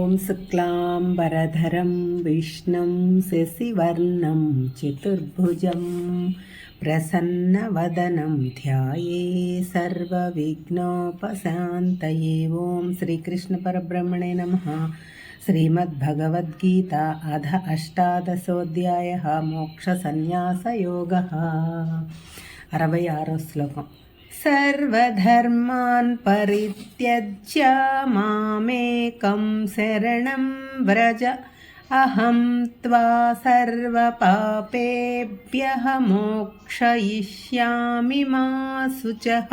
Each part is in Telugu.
ఓం శుక్లాంబరధరం విష్ణుం శశివర్ణం చతుర్భుజం ప్రసన్నవదనం ధ్యాయే సర్వవిఘ్నోపశాంతయే. ఓం శ్రీకృష్ణ పరబ్రహ్మణే నమః. శ్రీమద్భగవద్గీత అధ అష్టాదశోధ్యాయః మోక్షసన్యాసయోగः. 66వ శ్లోకం. సర్వధర్మాన్ పరిత్యజ్య మామేకం శరణం వ్రజ అహం త్వా సర్వపాపేభ్యః మోక్షయిష్యామి మా శుచః.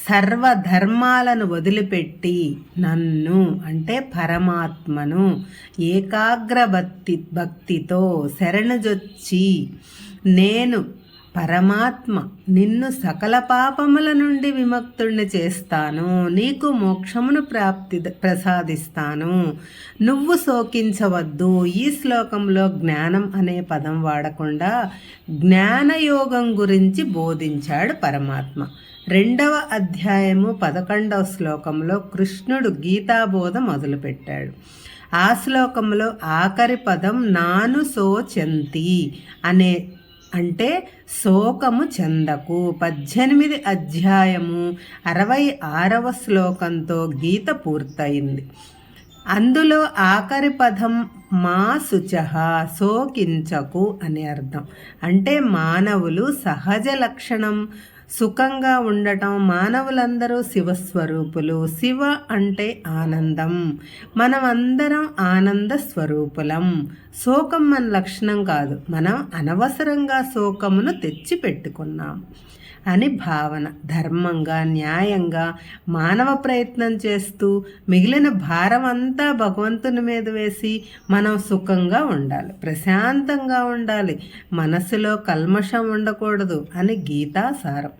సర్వధర్మాలను వదిలిపెట్టి నన్ను అంటే పరమాత్మను భక్తితో శరణుజొచ్చి నేను పరమాత్మ నిన్ను సకల పాపముల నుండి విముక్తుణ్ణి చేస్తాను, నీకు మోక్షమును ప్రసాదిస్తాను, నువ్వు శోకించవద్దు. ఈ శ్లోకంలో జ్ఞానం అనే పదం వాడకుండా జ్ఞానయోగం గురించి బోధించాడు పరమాత్మ. 2వ అధ్యాయము 11వ శ్లోకంలో కృష్ణుడు గీతాబోధ మొదలుపెట్టాడు. ఆ శ్లోకంలో ఆఖరి పదం నాను శోచంతి అంటే శోకము చెందకు. 18 అధ్యాయము 66వ శ్లోకంతో గీత పూర్తయింది. అందులో ఆఖరి పదం మా శుచః శోకించకు అని అర్థం. అంటే మానవులు సహజ లక్షణం సుఖంగా ఉండటం. మానవులందరూ శివస్వరూపులు. శివ అంటే ఆనందం. మనమందరం ఆనంద స్వరూపులం. శోకం మన లక్షణం కాదు, మనం అనవసరంగా శోకమును తెచ్చి పెట్టుకున్నాం అని భావన. ధర్మంగా న్యాయంగా మానవ ప్రయత్నం చేస్తూ మిగిలిన భారం అంతా భగవంతుని మీద వేసి మనం సుఖంగా ఉండాలి, ప్రశాంతంగా ఉండాలి, మనసులో కల్మషం ఉండకూడదు అని గీతా సారం.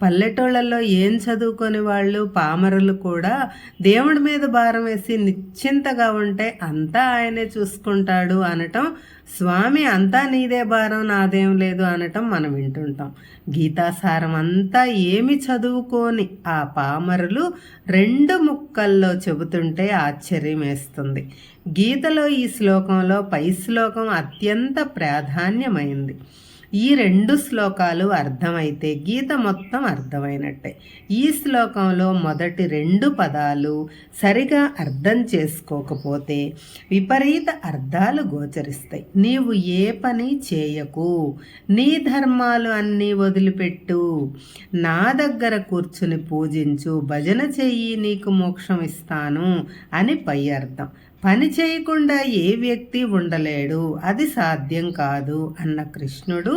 పల్లెటూళ్ళల్లో ఏం చదువుకొని వాళ్ళు పామరులు కూడా దేవుడి మీద భారం వేసి నిశ్చింతగా ఉంటే అంతా ఆయనే చూసుకుంటాడు అనటం, స్వామి అంతా నీదే భారం నాదేం లేదు అనటం మనం వింటుంటాం. గీతాసారం అంతా ఏమి చదువుకోని ఆ పామరులు 2 ముక్కల్లో చెబుతుంటే ఆశ్చర్యం వేస్తుంది. గీతలో ఈ శ్లోకంలో పై శ్లోకం అత్యంత ప్రాధాన్యమైంది. ఈ 2 శ్లోకాలు అర్థమైతే గీత మొత్తం అర్థమైనట్టే. ఈ శ్లోకంలో మొదటి 2 పదాలు సరిగా అర్థం చేసుకోకపోతే విపరీత అర్థాలు గోచరిస్తాయి. నీవు ఏ పని చేయకు, నీ ధర్మాలు అన్నీ వదిలిపెట్టు, నా దగ్గర కూర్చుని పూజించు, భజన చెయ్యి, నీకు మోక్షం ఇస్తాను అని పై అర్థం. పని చేయకుండా ఏ వ్యక్తి ఉండలేడు, అది సాధ్యం కాదు అన్న కృష్ణుడు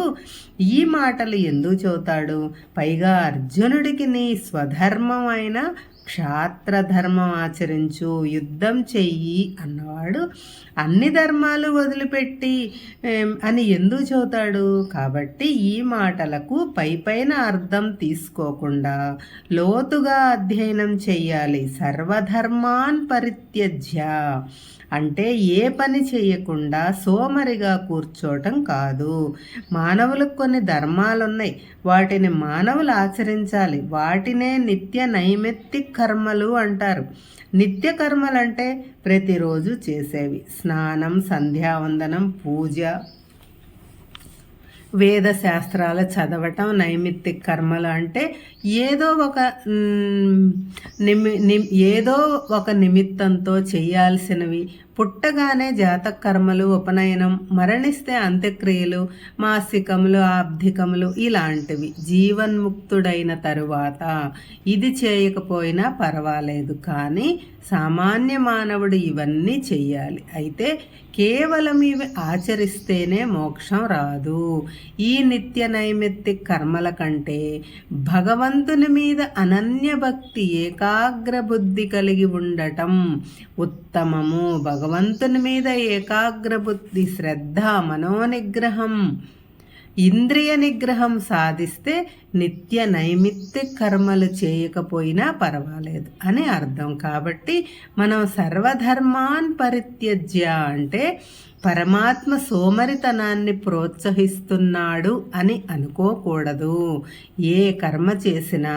ఈ మాటలు ఎందుకు చెబుతాడు? పైగా అర్జునుడికి నీ స్వధర్మం అయిన క్షాత్రధర్మం ఆచరించు, యుద్ధం చెయ్యి అన్నవాడు అన్ని ధర్మాలు వదిలిపెట్టి అని ఎందుకు చెబుతాడు? కాబట్టి ఈ మాటలకు పైన అర్థం తీసుకోకుండా లోతుగా అధ్యయనం చెయ్యాలి. సర్వధర్మాన్ పరిత్యజ్య అంటే ఏ పని చేయకుండా సోమరిగా కూర్చోవటం కాదు. మానవులకు కొన్ని ధర్మాలున్నాయి, వాటిని మానవులు ఆచరించాలి. వాటినే నిత్య నైమిత్తిక కర్మలు అంటారు. నిత్య కర్మలంటే ప్రతిరోజు చేసేవి. స్నానం, సంధ్యావందనం, పూజ, వేద శాస్త్రాలు చదవటం నైమిత్తిక కర్మలు. అంటే ఏదో ఒక నిమిత్తంతో చేయాల్సినవి. పుట్టగానే జాతక కర్మలు, ఉపనయనం, మరణిస్తే అంత్యక్రియలు, మాసికములు, ఆబ్ధికములు ఇలాంటివి. జీవన్ముక్తుడైన తరువాత ఇది చేయకపోయినా పర్వాలేదు, కానీ సామాన్య మానవుడు ఇవన్నీ చెయ్యాలి. అయితే కేవలం ఇవి ఆచరిస్తేనే మోక్షం రాదు. ఈ నిత్య నైమిత్తిక కర్మల కంటే భగవంతుని మీద అనన్య భక్తి, ఏకాగ్ర బుద్ధి కలిగి ఉండటం ఉత్తమము. భగవంతుని మీద ఏకాగ్ర బుద్ధి, శ్రద్ధ, మనోనిగ్రహం, ఇంద్రియ నిగ్రహం సాధిస్తే నిత్య నైమిత్తిక కర్మలు చేయకపోయినా పర్వాలేదు అని అర్థం. కాబట్టి మనం సర్వధర్మాన్ పరిత్యజ్య అంటే పరమాత్మ సోమరితనాన్ని ప్రోత్సహిస్తున్నాడు అని అనుకోకూడదు. ఏ కర్మ చేసినా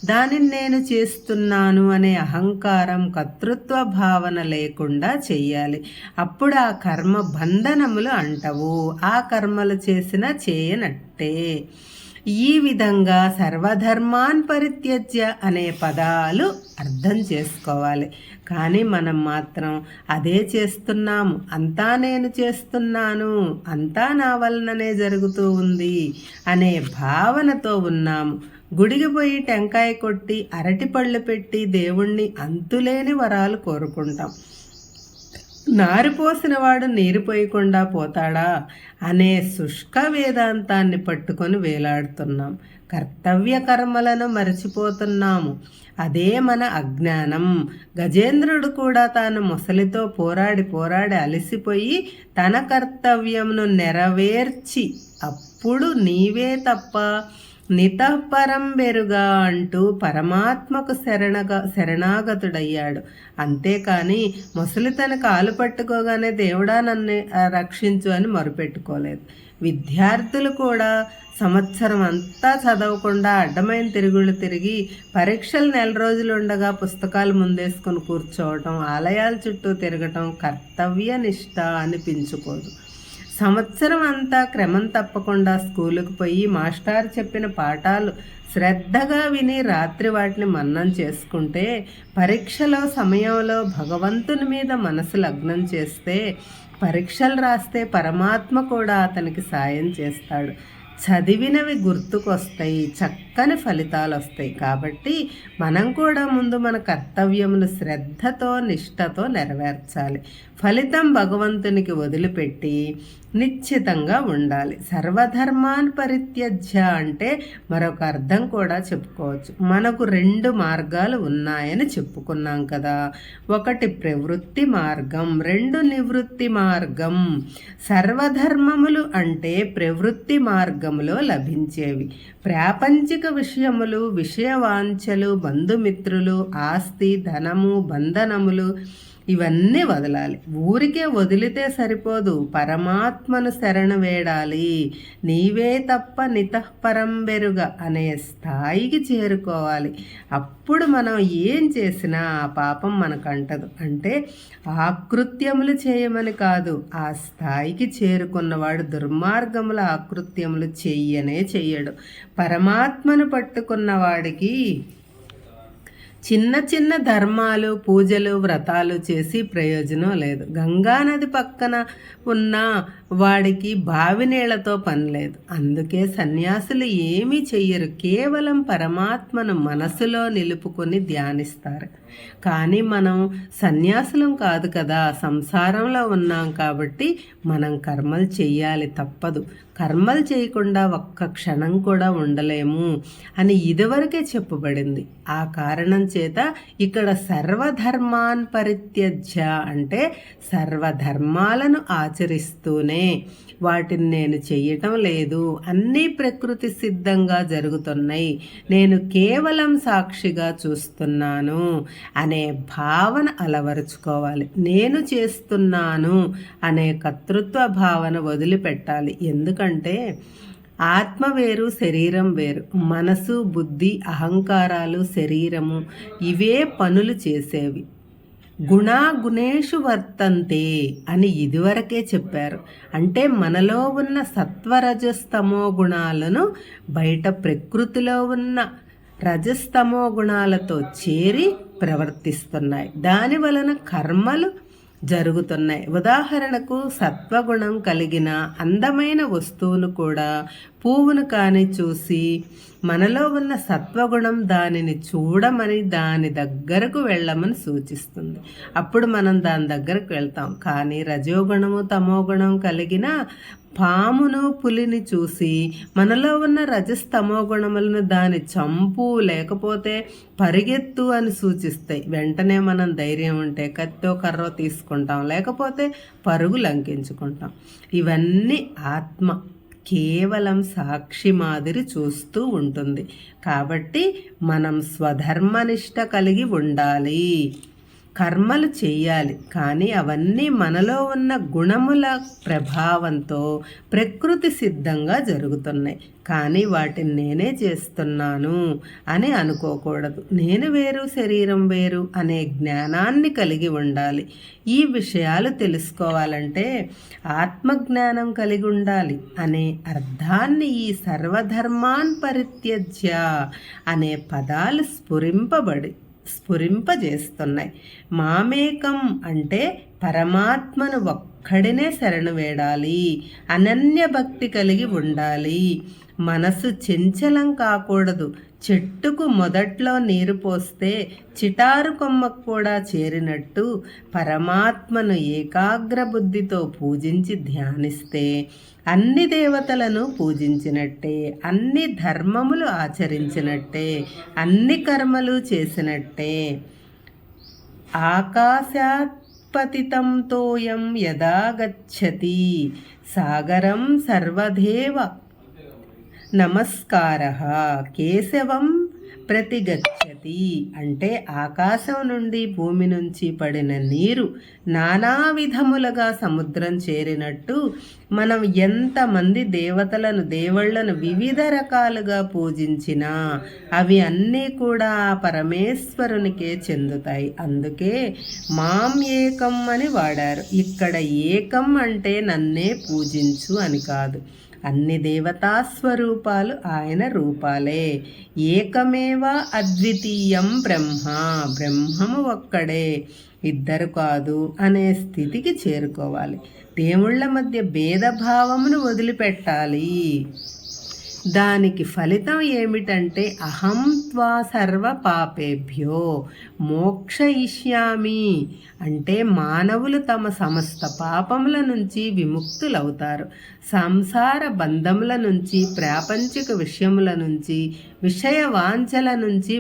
దానిని నేను చేస్తున్నాను అనే అహంకారం, కర్తృత్వ భావన లేకుండా చెయ్యాలి. అప్పుడు ఆ కర్మ బంధనములు అంటవు. ఆ కర్మలు చేసినా చేయనట్టే. ఈ విధంగా సర్వధర్మాన్ పరిత్యజ్య అనే పదాలు అర్థం చేసుకోవాలి. కానీ మనం మాత్రం అదే చేస్తున్నాము, అంతా నేను చేస్తున్నాను, అంతా నా వలననే జరుగుతూ ఉంది అనే భావనతో ఉన్నాము. గుడికి పోయి టెంకాయ కొట్టి అరటిపళ్ళు పెట్టి దేవుణ్ణి అంతులేని వరాలు కోరుకుంటాం. నారిపోసిన వాడు నీరు పోయకుండా పోతాడా అనే శుష్క వేదాంతాన్ని పట్టుకొని వేలాడుతున్నాం. కర్తవ్య కర్మలను మరచిపోతున్నాము. అదే మన అజ్ఞానం. గజేంద్రుడు కూడా తాను మొసలితో పోరాడి అలసిపోయి తన కర్తవ్యంను నెరవేర్చి అప్పుడు నీవే తప్ప నితఃపరం బెరుగా అంటూ పరమాత్మకు శరణాగతుడయ్యాడు. అంతేకాని ముసలి తన కాలు పట్టుకోగానే దేవుడా నన్ను రక్షించు అని మొరుపెట్టుకోలేదు. విద్యార్థులు కూడా సంవత్సరం అంతా చదవకుండా అడ్డమైన తిరుగుళ్ళు తిరిగి పరీక్షలు నెల రోజులు ఉండగా పుస్తకాలు ముందేసుకొని కూర్చోవటం, ఆలయాల చుట్టూ తిరగటం కర్తవ్య నిష్ఠ అనిపించుకోదు. సంవత్సరం అంతా క్రమం తప్పకుండా స్కూలుకు పోయి మాస్టారు చెప్పిన పాఠాలు శ్రద్ధగా విని రాత్రి వాటిని మన్నం చేసుకుంటే, పరీక్షలో సమయంలో భగవంతుని మీద మనసు లగ్నం చేస్తే, పరీక్షలు రాస్తే పరమాత్మ కూడా అతనికి సాయం చేస్తాడు. చదివినవి గుర్తుకొస్తాయి, చక్కని ఫలితాలు వస్తాయి. కాబట్టి మనం కూడా ముందు మన కర్తవ్యమును శ్రద్ధతో నిష్ఠతో నెరవేర్చాలి. ఫలితం భగవంతునికి వదిలిపెట్టి నిశ్చితంగా ఉండాలి. సర్వధర్మాన్ పరిత్యజ్య అంటే మరొక అర్థం కూడా చెప్పుకోవచ్చు. మనకు 2 మార్గాలు ఉన్నాయని చెప్పుకున్నాం కదా. ఒకటి ప్రవృత్తి మార్గం, 2 నివృత్తి మార్గం. సర్వధర్మములు అంటే ప్రవృత్తి మార్గములో లభించేవి. ప్రాపంచిక విషయములు, విషయవాంఛలు, బంధుమిత్రులు, ఆస్తి, ధనము, బంధనములు ఇవన్నీ వదలాలి. ఊరికే వదిలితే సరిపోదు, పరమాత్మను శరణు వేడాలి. నీవే తప్ప నితఃపరం బెరుగ అనే స్థాయికి చేరుకోవాలి. అప్పుడు మనం ఏం చేసినా ఆ పాపం మనకంటదు. అంటే ఆకృత్యములు చేయమని కాదు, ఆ స్థాయికి చేరుకున్నవాడు దుర్మార్గముల ఆకృత్యములు చెయ్యనే చెయ్యడు. పరమాత్మను పట్టుకున్నవాడికి చిన్న చిన్న ధర్మాలు, పూజలు, వ్రతాలు చేసి ప్రయోజనం లేదు. గంగానది పక్కన ఉన్న వాడికి బావి నీళ్లతో పని లేదు. అందుకే సన్యాసులు ఏమీ చెయ్యరు, కేవలం పరమాత్మను మనసులో నిలుపుకొని ధ్యానిస్తారు. కానీ మనం సన్యాసులం కాదు కదా, సంసారంలో ఉన్నాం కాబట్టి మనం కర్మలు చెయ్యాలి, తప్పదు. కర్మలు చేయకుండా ఒక్క క్షణం కూడా ఉండలేము అని ఇదివరకే చెప్పబడింది. ఆ కారణం చేత ఇక్కడ సర్వధర్మాన్ పరిత్యజ్య అంటే సర్వధర్మాలను ఆచరిస్తూనే వాటిని నేను చెయ్యటం లేదు, అన్నీ ప్రకృతి సిద్ధంగా జరుగుతున్నాయి, నేను కేవలం సాక్షిగా చూస్తున్నాను అనే భావన అలవరుచుకోవాలి. నేను చేస్తున్నాను అనే కర్తృత్వ భావన వదిలిపెట్టాలి. ఎందుకంటే ఆత్మ వేరు, శరీరం వేరు. మనసు, బుద్ధి, అహంకారాలు, శరీరము ఇవే పనులు చేసేవి. గుణేషు వర్తంతే అని ఇదివరకే చెప్పారు. అంటే మనలో ఉన్న సత్వరజస్తమో గుణాలను బయట ప్రకృతిలో ఉన్న రజస్తమో గుణాలతో చేరి ప్రవర్తిస్తున్నాయి. దాని వలన కర్మలు జరుగుతున్నాయి. ఉదాహరణకు సత్వగుణం కలిగిన అందమైన వస్తువును కూడా, పువ్వును కానీ చూసి మనలో ఉన్న సత్వగుణం దానిని చూడమని, దాని దగ్గరకు వెళ్ళమని సూచిస్తుంది. అప్పుడు మనం దాని దగ్గరకు వెళ్తాం. కానీ రజోగుణము, తమోగుణం కలిగిన పామును, పులిని చూసి మనలో ఉన్న రజస్తమో గుణములను దాని చంపు లేకపోతే పరిగెత్తు అని సూచిస్తాయి. వెంటనే మనం ధైర్యం ఉంటే కత్తో కర్రో తీసుకుంటాం, లేకపోతే పరుగు లంకించుకుంటాం. ఇవన్నీ ఆత్మ కేవలం సాక్షి మాదిరి చూస్తూ ఉంటుంది. కాబట్టి మనం స్వధర్మనిష్ట కలిగి ఉండాలి. కర్మలు చెయ్యాలి, కానీ అవన్నీ మనలో ఉన్న గుణముల ప్రభావంతో ప్రకృతి సిద్ధంగా జరుగుతున్నాయి. కానీ వాటిని నేనే చేస్తున్నాను అని అనుకోకూడదు. నేను వేరు, శరీరం వేరు అనే జ్ఞానాన్ని కలిగి ఉండాలి. ఈ విషయాలు తెలుసుకోవాలంటే ఆత్మజ్ఞానం కలిగి ఉండాలి అనే అర్థాన్ని ఈ సర్వధర్మాన్ పరిత్యజ్య అనే పదాలు స్ఫురింపజేస్తున్నాయి. మామేకం అంటే పరమాత్మను ఒక్కడినే శరణు వేడాలి, అనన్య భక్తి కలిగి ఉండాలి. మనసు చంచలం కాకూడదు. చెట్టుకు మొదట్లో నీరు పోస్తే చిటారు కొమ్మకు కూడా చేరినట్టు పరమాత్మను ఏకాగ్ర బుద్ధితో పూజించి ధ్యానిస్తే అన్ని దేవతలను పూజించినట్టే, అన్ని ధర్మములు ఆచరించినట్టే, అన్ని కర్మలు చేసినట్టే. ఆకాశాత్ పతితం తోయం యదా గచ్చతి సాగరం సర్వదేవ నమస్కారః కేశవం ప్రతిగచ్చతి అంటే ఆకాశం నుండి, భూమి నుంచి పడిన నీరు నానా విధములుగా సముద్రం చేరినట్టు మనం ఎంతమంది దేవుళ్లను వివిధ రకాలుగా పూజించినా అవి అన్నీ కూడా పరమేశ్వరునికే చెందుతాయి. అందుకే మాం ఏకం అని వాడారు. ఇక్కడ ఏకం అంటే నన్నే పూజించు అని కాదు. అన్ని దేవతాస్వరూపాలు ఆయన రూపాలే. ఏకమేవ అద్వితీయం బ్రహ్మము ఒక్కడే, ఇద్దరు కాదు అనే స్థితికి చేరుకోవాలి. దేవుళ్ళ మధ్య భేదభావమును వదిలిపెట్టాలి. దానికి ఫలితం ఏమిటంటే అహం త్వా సర్వ పాపేభ్యో మోక్షయిష్యామి అంటే మానవులు తమ సమస్త పాపముల నుంచి విముక్తులవుతారు. సంసార బంధముల నుంచి, ప్రాపంచిక విషయముల నుంచి, విషయ వాంఛల నుంచి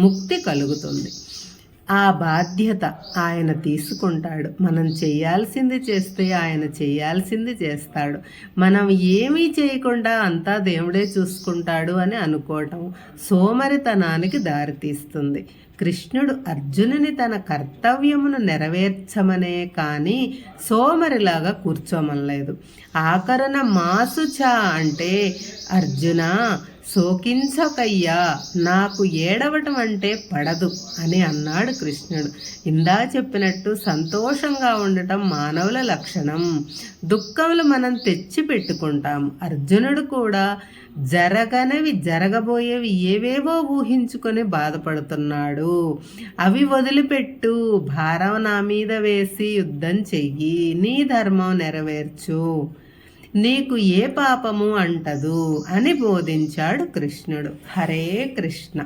ముక్తి కలుగుతుంది. ఆ బాధ్యత ఆయన తీసుకుంటాడు. మనం చేయాల్సింది చేస్తే ఆయన చేయాల్సింది చేస్తాడు. మనం ఏమీ చేయకుండా అంతా దేవుడే చూసుకుంటాడు అని అనుకోవటం సోమరితనానికి దారితీస్తుంది. కృష్ణుడు అర్జునుని తన కర్తవ్యమును నెరవేర్చమనే కానీ సోమరిలాగా కూర్చోమనలేదు. ఆకరణ మాసుచ అంటే అర్జున శోకించకయ్యా, నాకు ఏడవటం అంటే పడదు అని అన్నాడు కృష్ణుడు. ఇందా చెప్పినట్టు సంతోషంగా ఉండటం మానవుల లక్షణం. దుఃఖములు మనం తెచ్చి పెట్టుకుంటాం. అర్జునుడు కూడా జరగబోయేవి ఏవేవో ఊహించుకొని బాధపడుతున్నాడు. అవి వదిలిపెట్టు, భారం నా మీద వేసి యుద్ధం చెయ్యి, నీ ధర్మం నెరవేర్చు, నీకు ఏ పాపము అంటదు అని బోధించాడు కృష్ణుడు. హరే కృష్ణ.